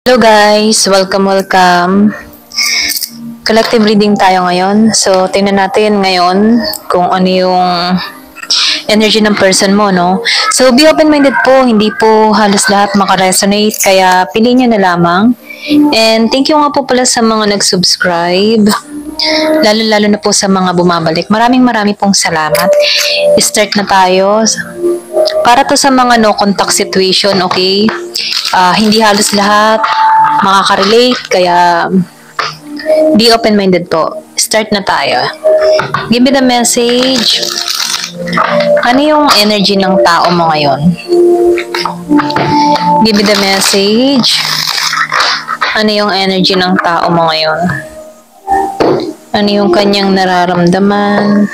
Hello guys! Welcome! Collective reading tayo ngayon. So, tingnan natin ngayon kung ano yung energy ng person mo, no? So, be open-minded po. Hindi po halos lahat makaresonate. Kaya, piliin nyo na lamang. And thank you nga po pala sa mga nag-subscribe. Lalo-lalo na po sa mga bumabalik. Maraming pong salamat. Start na tayo. Para to sa mga no contact situation, okay? Hindi halos lahat makaka-relate, kaya be open-minded po. Start na tayo. Give me the message. Ano yung energy ng tao mo ngayon? Give me the message. Ano yung energy ng tao mo ngayon? Ano yung kanyang nararamdaman?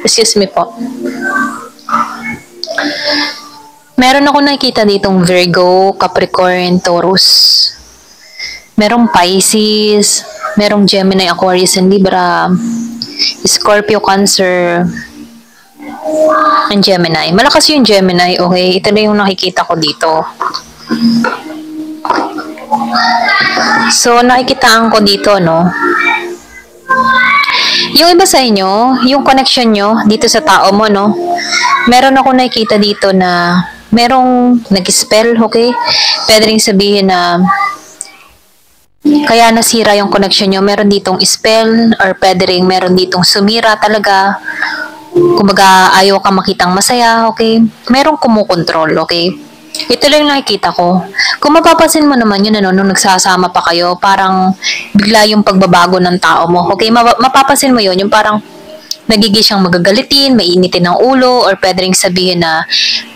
Excuse me po. Meron ako nakikita ditong Virgo, Capricorn, Taurus. Merong Pisces, merong Gemini, Aquarius, and Libra, Scorpio, Cancer, and Gemini. Malakas yung Gemini, okay? Ito na yung nakikita ko dito. So, nakikitaan ko dito, no? Yung iba sa inyo, yung connection nyo dito sa tao mo, no? Meron ako nakikita dito na merong nag-spell, okay? Pwede rin sabihin na kaya nasira yung connection nyo. Meron ditong spell or pwede rin meron ditong sumira talaga. Kumbaga, ayaw ka makitang masaya, okay? Merong kumukontrol, okay? Ito lang yung nakikita ko. Kung mapapansin mo naman yun, ano, nung nagsasama pa kayo, parang bigla yung pagbabago ng tao mo. Okay, mapapansin mo yun, yung parang nagiging siyang magagalitin, mainitin ng ulo, or pwede rin sabihin na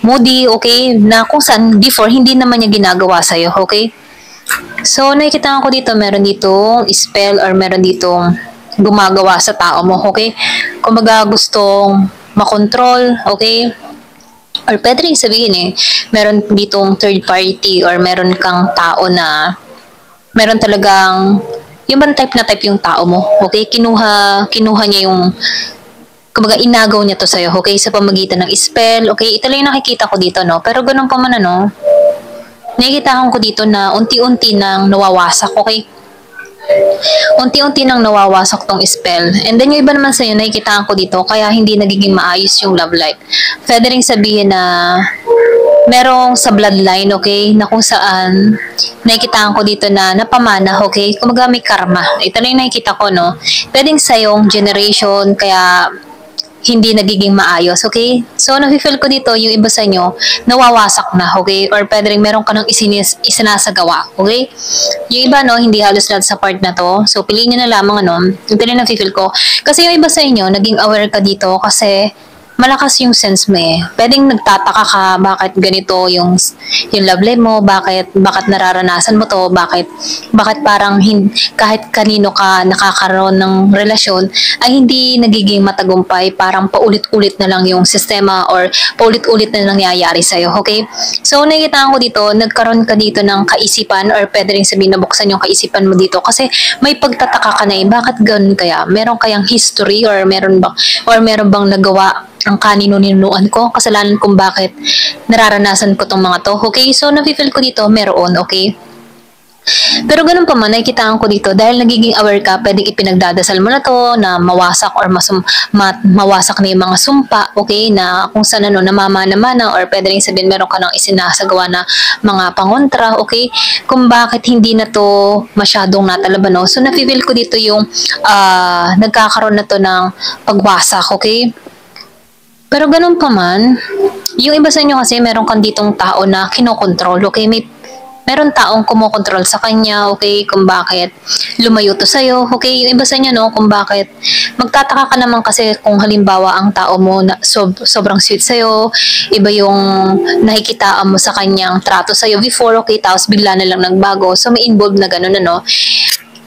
moody, okay? Na kung saan before, hindi naman niya ginagawa sa'yo, okay? So, nakikita ko dito, meron ditong spell or meron ditong gumagawa sa tao mo, okay? Kung baga gustong makontrol, okay? Or pwede rin sabihin meron ditong third party or meron kang tao na meron talagang yung bang type na type yung tao mo, okay? Kinuha niya yung kumbaga inagaw niya to sa'yo, okay? Sa pamagitan ng spell, okay? Ito lang yung nakikita ko dito, no? Pero ganun pa man, ano? Nakikita ko dito na unti-unti nang nawawasak, okay? Unti-unti nang nawawasak tong spell. And then yung iba naman sa'yo, nakikita ko dito, kaya hindi nagiging maayos yung love life. Pwede rin sabihin na merong sa bloodline, okay? Na kung saan nakikita ko dito na napamana, okay? Kumaga may karma. Ito na yung nakikita ko, no? Pwedeng sa yung generation, kaya hindi nagiging maayos, okay? So, nafe-feel ko dito, yung iba sa inyo, nawawasak na, okay? Or pwede rin meron ka ng isinasagawa, okay? Yung iba, no, hindi halos lahat sa part na to. So, piliin nyo na lamang, ano, ito rin nafe-feel ko. Kasi yung iba sa inyo, naging aware ka dito kasi malakas yung sense mo Pwedeng nagtataka ka bakit ganito yung love life mo, bakit nararanasan mo to, bakit parang kahit kanino ka nakakaroon ng relasyon ay hindi nagiging matagumpay, parang paulit-ulit na lang yung sistema or paulit-ulit na nangyayari sa iyo, okay? So nakikita ko dito, nagkaroon ka dito ng kaisipan or pwede rin sabihin nabuksan yung kaisipan mo dito kasi may pagtataka ka na bakit ganun kaya? Meron kayang history or meron bang nagawa ang kanino ninunuan ko, kasalanan kung bakit nararanasan ko tong mga to. Okay? So, nafe-feel ko dito, meron, okay? Pero ganun pa man, nakikita ko dito, dahil nagiging aware ka, pwedeng ipinagdadasal mo na to, na mawasak or mawasak na yung mga sumpa, okay? Na kung saan namamana-mana or pwede rin sabihin meron ka nang isinasagawa na mga pangontra, okay? Kung bakit hindi na to masyadong natalaban, no? So, nafe-feel ko dito yung nagkakaroon na to ng pagwasak, okay? Pero ganun pa man, yung iba sa inyo kasi meron kang ditong tao na kinokontrol, okay? meron taong kumokontrol sa kanya, okay, kung bakit lumayo to sa'yo, okay, yung iba sa inyo, no, kung bakit, magtataka ka naman kasi kung halimbawa ang tao mo na sobrang sweet sa'yo, iba yung nakikitaan mo sa kanyang trato sa'yo before, okay, tapos bigla na lang nagbago, so may involved na ganun, ano,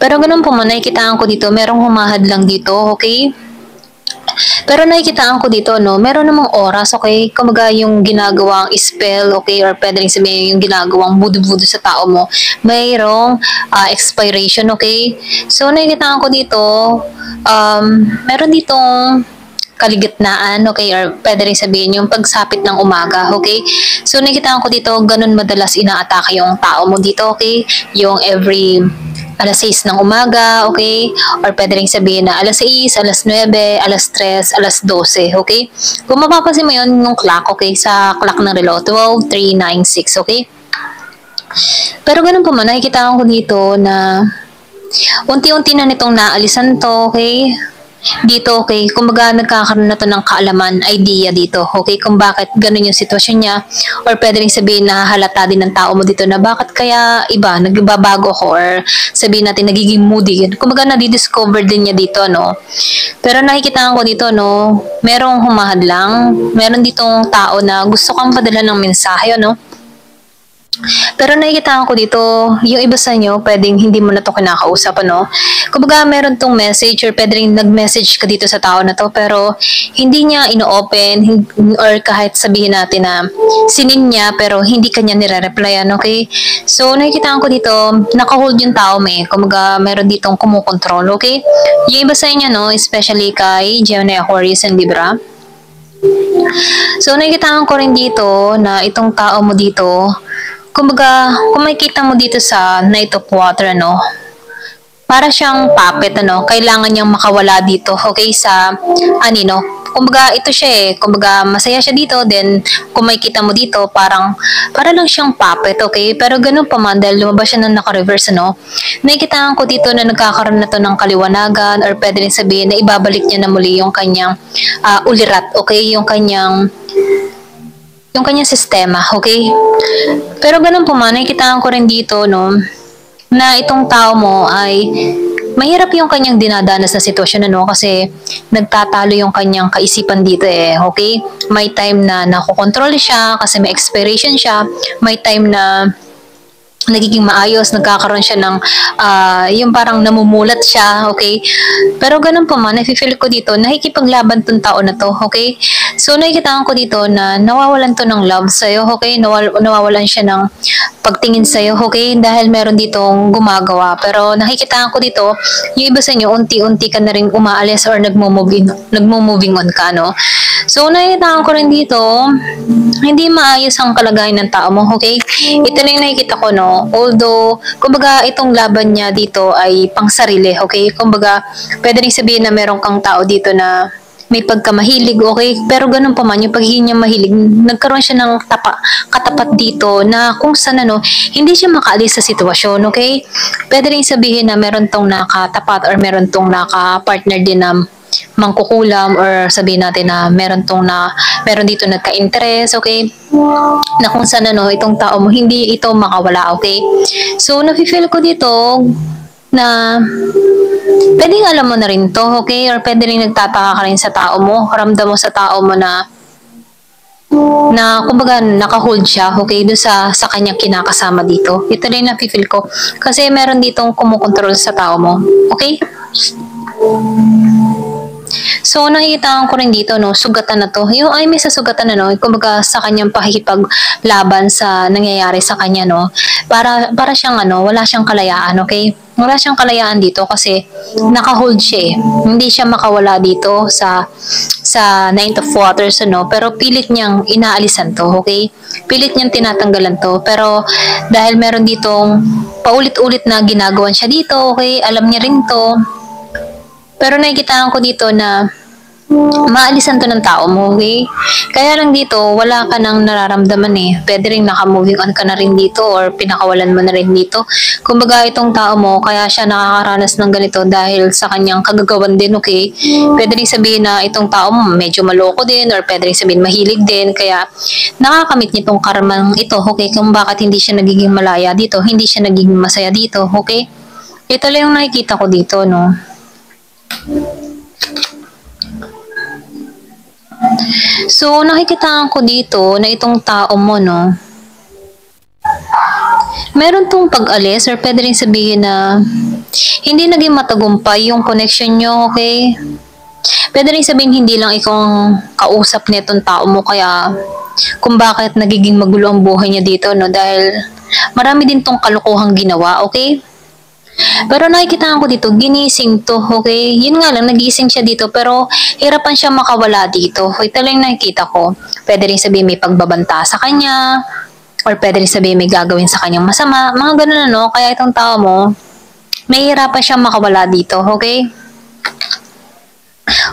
pero ganun po man, nakikitaan ko dito, merong humahad lang dito, okay, pero nakikitaan ko dito, no, meron namang oras, okay? Kumaga yung ginagawang spell, okay? Or pwede rin sabihin yung ginagawang voodoo-voodoo sa tao mo, mayroong expiration, okay? So, nakikitaan ko dito, meron ditong kaligitnaan, okay? Or pwede rin sabihin yung pagsapit ng umaga, okay? So, nakikitaan ko dito, ganun madalas inaatake yung tao mo dito, okay? Yung every alas 6 ng umaga, okay? Or pwede rin sabihin na alas 6, alas 9, alas 3, alas 12, okay? Kung mapapansin mo yun, yung clock, okay? Sa clock ng relo, 12, 3, 9, 6, okay? Pero ganun po man, nakikita ko dito na unti-unti na nitong naalisan to, okay? Dito, okay, kumbaga nagkakaroon na to ng kaalaman, idea dito, okay, kung bakit ganun yung sitwasyon niya, or pwede rin sabihin na halata din ng tao mo dito na bakit kaya iba, nagbabago ko, or sabihin natin nagiging moody, kumbaga nadidiscover din niya dito, no. Pero nakikita ko dito, no, merong humahadlang, meron ditong tao na gusto kang padala ng mensahe, no. Pero nakikita ko dito, yung iba sa inyo, pwedeng hindi mo na to kinakausap, ano? Kumbaga, meron tong message or pwede rin nag-message ka dito sa tao na to, pero hindi niya ino-open or kahit sabihin natin na sinin niya, pero hindi kanya nire-replyan, okay? So, nakikita ko dito, naka-hold yung tao may. Kumbaga, meron ditong kumukontrol, okay? Yung iba sa inyo, no, especially kay Gemini, Aquarius, and Libra. So, nakikita ko rin dito na itong tao mo dito, kumbaga, kung makikita mo dito sa Knight of Water, ano, para siyang puppet, ano, kailangan niyang makawala dito, okay, sa, anino, kumbaga, ito siya eh, kumbaga, masaya siya dito, then, kung makikita mo dito, para lang siyang puppet, okay, pero ganun pa man, dahil lumabas siya na naka-reverse, ano, nakikitaan ko dito na nagkakaroon na to ng kaliwanagan, or pwede rin sabihin na ibabalik niya na muli yung kanyang ulirat, okay, yung kanyang sistema, okay? Pero ganun po man, nakikitaan ko rin dito, no, na itong tao mo ay mahirap yung kanyang dinadanas na sitwasyon, ano, kasi nagtatalo yung kanyang kaisipan dito eh, okay? May time na nakokontrol siya kasi may expiration siya, may time na nagiging maayos, nagkakaroon siya ng yung parang namumulat siya, okay? Pero ganun po man, nafe-feel ko dito, nakikipaglaban tong tao na to, okay? So, nakikitaan ko dito na nawawalan to ng love sa'yo, okay? Nawawalan siya ng pagtingin sa'yo, okay? Dahil meron ditong gumagawa. Pero nakikitaan ko dito, yung iba sa inyo, unti-unti ka na rin umaalis or nagmo-moving on ka, no? So, nakikitaan ko rin dito, hindi maayos ang kalagayan ng tao mo, okay? Ito na yung nakikita ko, no? Although, kumbaga, itong laban niya dito ay pang sarili, okay? Kumbaga, pwede rin sabihin na meron kang tao dito na may pagkamahilig, okay? Pero ganun pa man, yung pagiging niya mahilig, nagkaroon siya ng katapat dito na kung saan, ano, hindi siya makaalis sa sitwasyon, okay? Pwede rin sabihin na meron tong nakatapat or meron tong naka-partner din na mangkukulam, or sabihin natin na meron dito nagka-interest, okay? Na kung saan, ano, itong tao mo, hindi ito makawala, okay? So, nafe-feel ko dito na pwedeng alam mo na rin to, okay? Or pwede rin nagtataka ka rin sa tao mo, ramdam mo sa tao mo na kumbaga naka-hold siya, okay, doon sa kanyang kinakasama dito. Ito rin nafe-feel ko kasi meron ditong kumukontrol sa tao mo, okay? So, nakikita ko rin dito, no, sugatan na to. Yung ay may sa sugatan na, no, kumbaga sa kanyang pakikipaglaban sa nangyayari sa kanya, no. Para siyang, ano, wala siyang kalayaan, okay? Wala siyang kalayaan dito kasi naka-hold siya eh. Hindi siya makawala dito sa Knight of Waters, ano, pero pilit niyang inaalisan to, okay? Pilit niyang tinatanggalan to, pero dahil meron ditong paulit-ulit na ginagawan siya dito, okay? Alam niya rin to. Pero nakikitaan ko dito na maalisan to ng tao mo, okay? Kaya lang dito, wala ka nang nararamdaman eh. Pwede rin naka-moving on ka na rin dito or pinakawalan mo na rin dito. Kumbaga itong tao mo, kaya siya nakakaranas ng ganito dahil sa kanyang kagagawan din, okay? Pwede rin sabihin na itong tao mo medyo maloko din or pwede rin sabihin mahilig din. Kaya nakakamit niya itong karmang ito, okay? Kung bakit hindi siya nagiging malaya dito, hindi siya nagiging masaya dito, okay? Ito lang yung nakikita ko dito, no? So, nakikitaan ko dito na itong tao mo, no, meron tong pag-alis or pwede rin sabihin na hindi naging matagumpay yung connection nyo, okay? Pwede rin sabihin hindi lang ikaw ang kausap nitong tao mo kaya kung bakit nagiging magulo ang buhay niya dito, no, dahil marami din tong kalokohang ginawa, okay? Pero nakikita ko dito, ginising to, okay? Yun nga lang, nagising siya dito, pero hirapan siya makawala dito. Ito lang nakikita ko. Pwede rin sabihin may pagbabanta sa kanya, or pwede rin sabihin may gagawin sa kanyang masama. Mga ganun ano, kaya itong tao mo, may hirapan siya makawala dito, okay?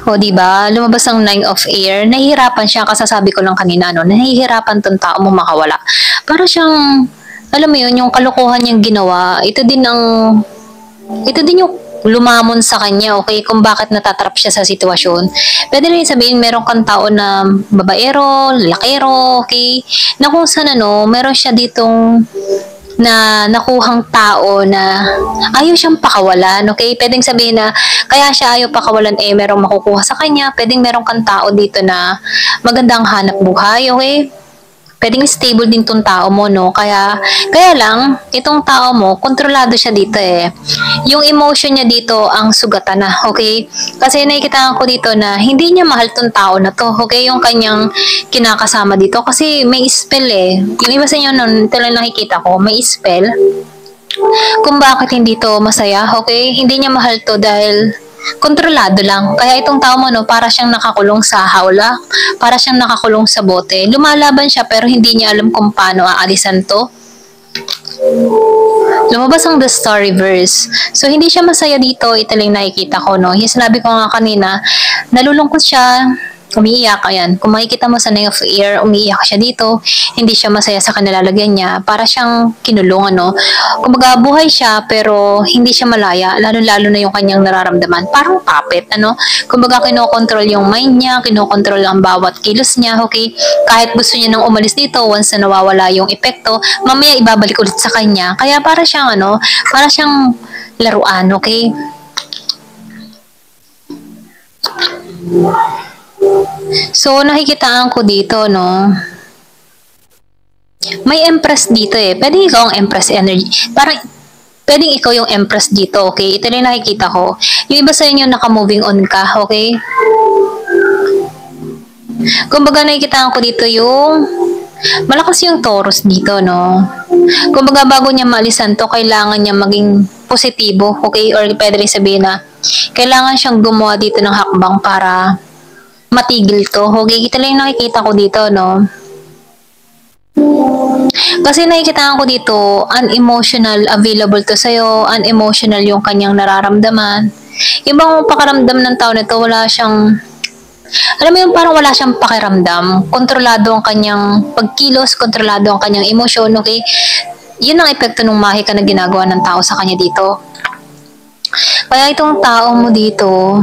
O, diba? Lumabas ang 9 of air. Nahihirapan siya, kasasabi ko lang kanina, no? Nahihirapan tong tao mo makawala. Para siyang, alam mo yun, yung kalokohan niyang ginawa, ito din yung lumamon sa kanya, okay? Kung bakit natatrap siya sa sitwasyon. Pwede rin sabihin, meron kang tao na babaero, lakero, okay? Na kung saan ano, meron siya ditong na nakuhang tao na ayaw siyang pakawalan, okay? Pwedeng sabihin na kaya siya ayaw pakawalan merong makukuha sa kanya. Pwedeng meron kang tao dito na magandang hanap buhay, okay? Pwedeng stable din tong tao mo, no? Kaya lang, itong tao mo, kontrolado siya dito eh. Yung emotion niya dito ang sugatan na, okay? Kasi nakikita ko dito na hindi niya mahal tong tao na to, okay? Yung kanyang kinakasama dito. Kasi may spell eh. Yung iba sa inyo nun, ito lang nakikita ko, may spell. Kung bakit hindi to masaya, okay? Hindi niya mahal to dahil kontrolado lang. Kaya itong tao mo, no, para siyang nakakulong sa hawla, para siyang nakakulong sa bote. Lumalaban siya pero hindi niya alam kung paano aalisan to. Lumabas ang the story verse. So, hindi siya masaya dito. Ito lang nakikita ko, no. Yung sinabi ko nga kanina, nalulungkot siya, umiiyak, ayan. Kung makikita mo sa 9 of air, umiiyak siya dito. Hindi siya masaya sa kanilalagyan niya. Para siyang kinulong, ano. Kumbaga, buhay siya, pero hindi siya malaya. Lalo-lalo na yung kanyang nararamdaman. Parang puppet, ano. Kumbaga, kinokontrol yung mind niya, kinokontrol ang bawat kilos niya, okay. Kahit gusto niya nang umalis dito, once na nawawala yung epekto, mamaya ibabalik ulit sa kanya. Kaya para siyang, ano, para siyang laruan, okay. So, nakikitaan ko dito, no, may empress dito eh. Pwede ikaw ang empress energy. Parang, pwedeng ikaw yung empress dito, okay? Ito lang nakikita ko. Yung iba sa inyo, naka-moving on ka, okay? Kumbaga, nakikitaan ko dito yung malakas yung Taurus dito, no? Kumbaga, bago niya maalisan to, kailangan niya maging positibo, okay? Or pwede rin sabihin na, kailangan siyang gumawa dito ng hakbang para matigil to. Okay, ito lang yung nakikita ko dito, no? Kasi nakikita ko dito, unemotional available to sa'yo, unemotional yung kanyang nararamdaman. Ibang pakaramdam ng tao nito, wala siyang, alam mo yung parang wala siyang pakiramdam. Kontrolado ang kanyang pagkilos, kontrolado ang kanyang emosyon, okay? Yun ang epekto ng mahika na ginagawa ng tao sa kanya dito. Kaya itong tao mo dito,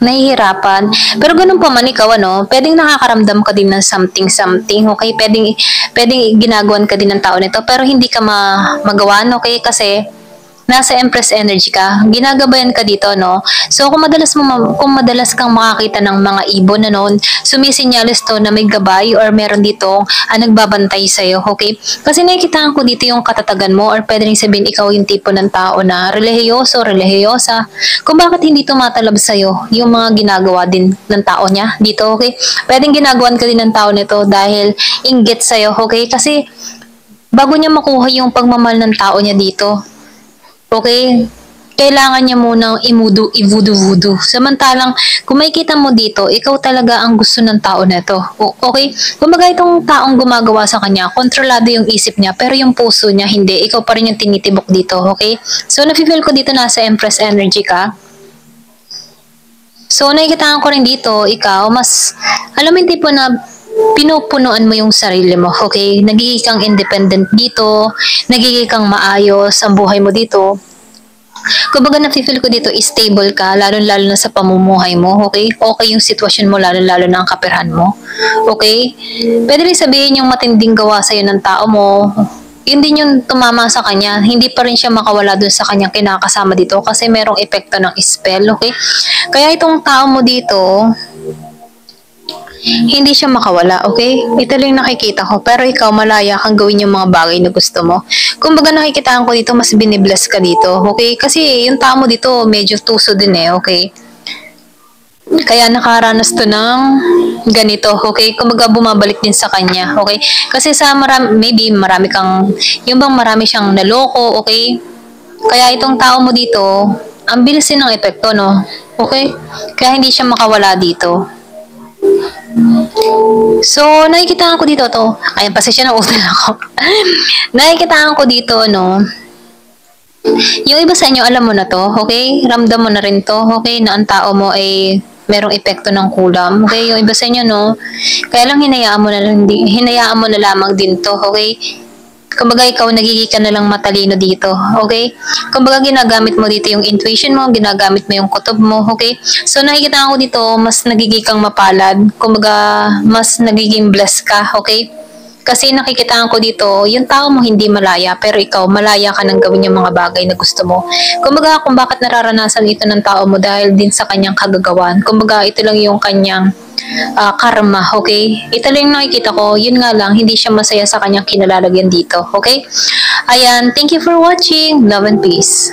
nahihirapan. Pero ganun pa man ikaw, ano, pwedeng nakakaramdam ka din ng something, okay? Pwedeng ginagawan ka din ng tao nito, pero hindi ka magawan, okay? Kasi nasa Empress energy ka, ginagabayan ka dito, no? So, kung madalas kang makakita ng mga ibon na noon, sumisinyalis to na may gabay or meron dito nagbabantay sa'yo, okay? Kasi nakikita ko dito yung katatagan mo or pwede rin sabihin ikaw yung tipo ng tao na relihiyoso, relihiyosa. Kung bakit hindi tumatalab sa'yo yung mga ginagawa din ng tao niya dito, okay? Pwedeng ginagawan ka din ng tao nito dahil inggit sa'yo, okay? Kasi bago niya makuha yung pagmamahal ng tao niya dito, okay, kailangan niya munang i-voodoo. Samantalang, kung makikita mo dito, ikaw talaga ang gusto ng tao na ito. Okay? Kumbaga itong taong gumagawa sa kanya, kontrolado yung isip niya, pero yung puso niya, hindi. Ikaw pa rin yung tinitibok dito, okay? So, nafe-feel ko dito nasa Empress energy ka. So, nakikita ko rin dito, ikaw, mas, alam mo yung tipo na pinupunuan mo yung sarili mo, okay? Nagiging kang independent dito, nagiging kang maayos ang buhay mo dito. Kumbaga nafe-feel ko dito, stable ka, lalo-lalo na sa pamumuhay mo, okay? Okay yung sitwasyon mo, lalo-lalo na ang kaperahan mo, okay? Pwede rin sabihin yung matinding gawa sa'yo ng tao mo, yun din yung tumama sa kanya, hindi pa rin siya makawala dun sa kanyang kinakasama dito kasi merong epekto ng spell, okay? Kaya itong tao mo dito, hindi siya makawala, okay? Ito lang nakikita ko, pero ikaw malaya kang gawin yung mga bagay na gusto mo. Kumbaga nakikitaan ko dito, mas binibless ka dito, okay? Kasi yung tao mo dito, medyo tuso din eh, okay? Kaya nakaranas to ng ganito, okay? Kumbaga bumabalik din sa kanya, okay? Kasi sa marami, maybe marami kang, yung bang marami siyang naloko, okay? Kaya itong tao mo dito, ang bilis din ng epekto, no? Okay? Kaya hindi siya makawala dito. So, nakikita ko dito to. Ayan, pasensya na utal ako. Nakikita ko dito, no? Yung iba sa inyo, alam mo na to, okay? Ramdam mo na rin to, okay? Na ang tao mo ay merong epekto ng kulam, okay? Yung iba sa inyo, no? Kaya lang hinayaan mo na lang, hinayaan mo na lamang din to, okay? Kumbaga ikaw nagiging ka na lang matalino dito, okay? Kumbaga ginagamit mo dito yung intuition mo, ginagamit mo yung kutob mo, okay? So nakikita ko dito, mas nagiging kang mapalad, kumbaga mas nagiging blessed ka, okay? Kasi nakikita ko dito, yung tao mo hindi malaya, pero ikaw malaya ka nang gawin yung mga bagay na gusto mo. Kumbaga kung bakit nararanasan ito ng tao mo dahil din sa kanyang kagagawan. Kumbaga ito lang yung kanyang karma, okay? Ito lang yung nakikita ko, yun nga lang, hindi siya masaya sa kanyang kinalalagyan dito, okay? Ayan, thank you for watching. Love and peace.